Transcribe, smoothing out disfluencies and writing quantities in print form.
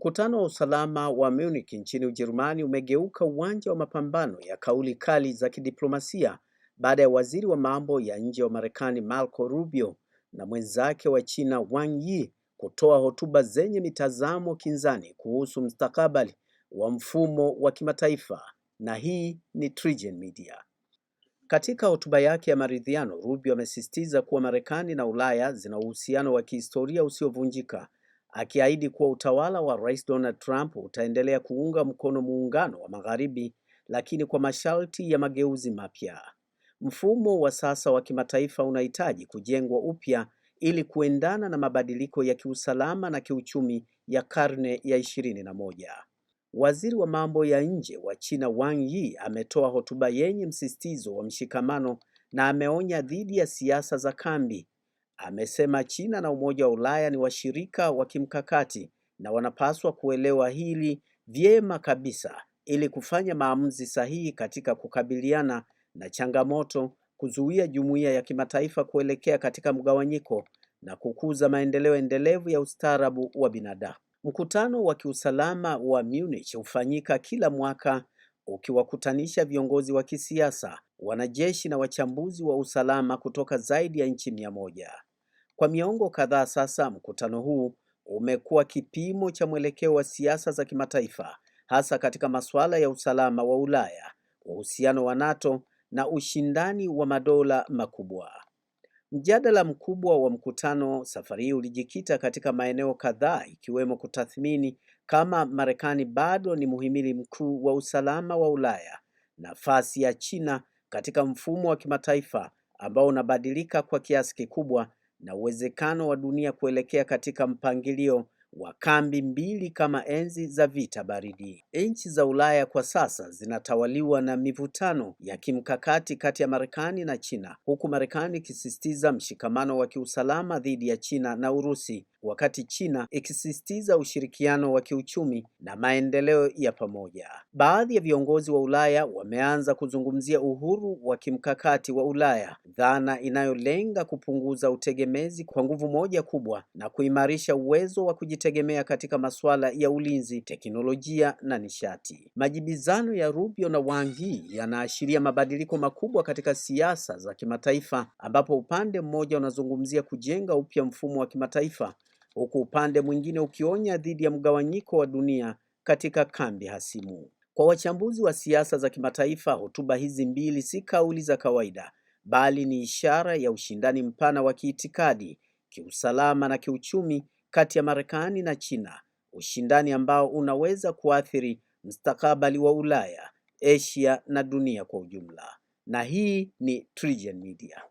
Mkutano wa usalama wa Munich nchini Ujerumani umegeuka uwanja wa mapambano ya kauli kali za kidiplomasia baada ya waziri wa mambo ya nje wa Marekani Marco Rubio na mwenzake wa China Wang Yi kutoa hotuba zenye mitazamo kinzani kuhusu mustakabali wa mfumo wa kimataifa, na hii ni TriGen Media. Katika hotuba yake ya maridhiano, Rubio amesisitiza kuwa Marekani na Ulaya zina uhusiano wa kihistoria usiovunjika, akiahidi kuwa utawala wa Rais Donald Trump utaendelea kuunga mkono muungano wa Magharibi, lakini kwa masharti ya mageuzi mapya. Mfumo wa sasa wa kimataifa unahitaji kujengwa upya ili kuendana na mabadiliko ya kiusalama na kiuchumi ya karne ya 21. Waziri wa mambo ya nje wa China Wang Yi ametoa hotuba yenye msisitizo wa mshikamano na ameonya dhidi ya siasa za kambi. Amesema China na Umoja wa Ulaya ni washirika wa kimkakati na wanapaswa kuelewa hili vyema kabisa ili kufanya maamuzi sahihi katika kukabiliana na changamoto, kuzuia jumuiya ya kimataifa kuelekea katika mgawanyiko na kukuza maendeleo endelevu ya ustaarabu wa binadamu. Mkutano wa kiusalama wa Munich hufanyika kila mwaka ukiwakutanisha viongozi wa kisiasa, wanajeshi na wachambuzi wa usalama kutoka zaidi ya nchi 100. Kwa miongo kadhaa sasa, mkutano huu umekuwa kipimo cha mwelekeo wa siasa za kimataifa, hasa katika masuala ya usalama wa Ulaya, uhusiano wa NATO na ushindani wa madola makubwa. Mjadala mkubwa wa mkutano safari hii ulijikita katika maeneo kadhaa, ikiwemo kutathmini kama Marekani bado ni muhimili mkuu wa usalama wa Ulaya, nafasi ya China katika mfumo wa kimataifa ambao unabadilika kwa kiasi kikubwa, na uwezekano wa dunia kuelekea katika mpangilio wa kambi mbili kama enzi za vita baridi. Nchi za Ulaya kwa sasa zinatawaliwa na mivutano ya kimkakati kati ya Marekani na China, huku Marekani ikisisitiza mshikamano wa kiusalama dhidi ya China na Urusi, wakati China ikisisitiza ushirikiano wa kiuchumi na maendeleo ya pamoja. Baadhi ya viongozi wa Ulaya wameanza kuzungumzia uhuru wa kimkakati wa Ulaya, dhana inayolenga kupunguza utegemezi kwa nguvu moja kubwa na kuimarisha uwezo wa kujitegemea katika masuala ya ulinzi, teknolojia na nishati. Majibizano ya Rubio na Wang Yi yanaashiria mabadiliko makubwa katika siasa za kimataifa, ambapo upande mmoja unazungumzia kujenga upya mfumo wa kimataifa, huku upande mwingine ukionya dhidi ya mgawanyiko wa dunia katika kambi hasimu. Kwa wachambuzi wa siasa za kimataifa, hotuba hizi mbili si kauli za kawaida, bali ni ishara ya ushindani mpana wa kiitikadi, kiusalama na kiuchumi kati ya Marekani na China, ushindani ambao unaweza kuathiri mustakabali wa Ulaya, Asia na dunia kwa ujumla. Na hii ni TriGen Media.